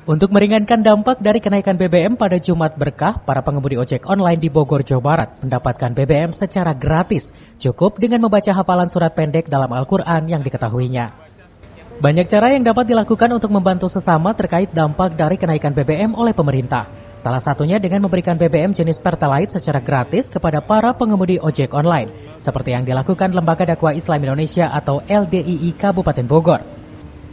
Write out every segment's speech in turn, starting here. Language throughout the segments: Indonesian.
Untuk meringankan dampak dari kenaikan BBM pada Jumat Berkah, para pengemudi ojek online di Bogor, Jawa Barat mendapatkan BBM secara gratis, cukup dengan membaca hafalan surat pendek dalam Al-Quran yang diketahuinya. Banyak cara yang dapat dilakukan untuk membantu sesama terkait dampak dari kenaikan BBM oleh pemerintah. Salah satunya dengan memberikan BBM jenis Pertalite secara gratis kepada para pengemudi ojek online, seperti yang dilakukan Lembaga Dakwah Islam Indonesia atau LDII Kabupaten Bogor.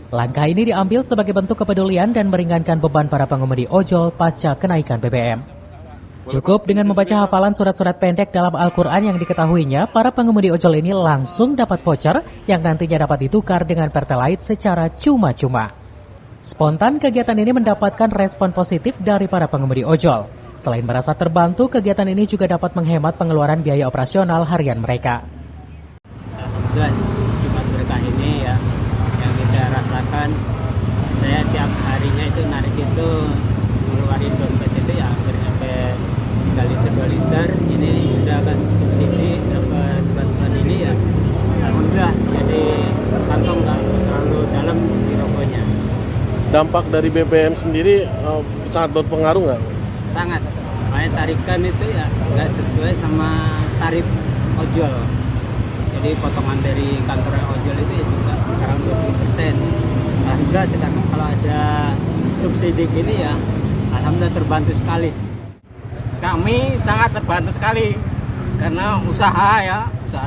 Langkah ini diambil sebagai bentuk kepedulian dan meringankan beban para pengemudi ojol pasca kenaikan BBM. Cukup dengan membaca hafalan surat-surat pendek dalam Al-Quran yang diketahuinya, para pengemudi ojol ini langsung dapat voucher yang nantinya dapat ditukar dengan Pertalite secara cuma-cuma. Spontan kegiatan ini mendapatkan respon positif dari para pengemudi ojol. Selain merasa terbantu, kegiatan ini juga dapat menghemat pengeluaran biaya operasional harian mereka. Alhamdulillah, Jumat Berkah ini ya, yang kita rasakan, saya tiap harinya itu narik itu ngeluarin dompet itu ya hampir sampai 3 liter 2 liter. Ini udah agak subsidi dapat bantuan ini ya, alhamdulillah, jadi kantong nggak terlalu dalam di rokoknya. Dampak dari BBM sendiri sangat berpengaruh nggak? Sangat, makanya tarikan itu ya nggak sesuai sama tarif ojol. Jadi potongan dari kantor ojol itu ya juga sekarang 20%. Alhamdulillah sekarang kalau ada subsidi ini ya, alhamdulillah terbantu sekali. Kami sangat terbantu sekali karena usaha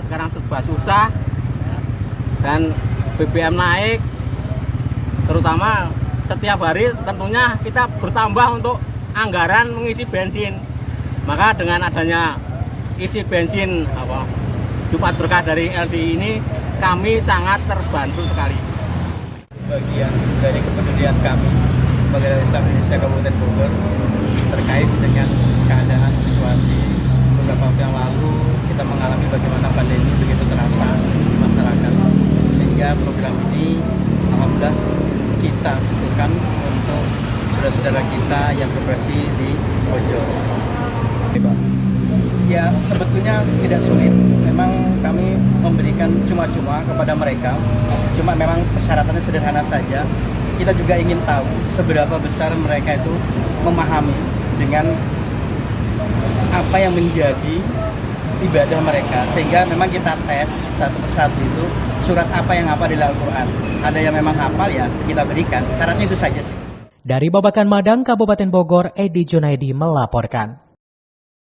sekarang serba susah dan BBM naik, terutama setiap hari tentunya kita bertambah untuk anggaran mengisi bensin. Maka dengan adanya isi bensin Jumat Berkah dari LDI ini, kami sangat terbantu sekali. Bagian dari kepedulian kami sebagai Islam Indonesia Kabupaten Bogor terkait dengan keadaan situasi beberapa waktu yang lalu kita mengalami bagaimana pandemi begitu terasa di masyarakat, sehingga program ini alhamdulillah kita sentuhkan untuk saudara-saudara kita yang beroperasi di ojol. Ya sebetulnya tidak sulit, memang kami memberikan cuma-cuma kepada mereka, cuma memang persyaratannya sederhana saja. Kita juga ingin tahu seberapa besar mereka itu memahami dengan apa yang menjadi ibadah mereka, sehingga memang kita tes satu persatu itu surat apa yang hafal di Al-Quran. Ada yang memang hafal ya kita berikan, syaratnya itu saja sih. Dari Babakan Madang, Kabupaten Bogor, Edi Junaidi melaporkan.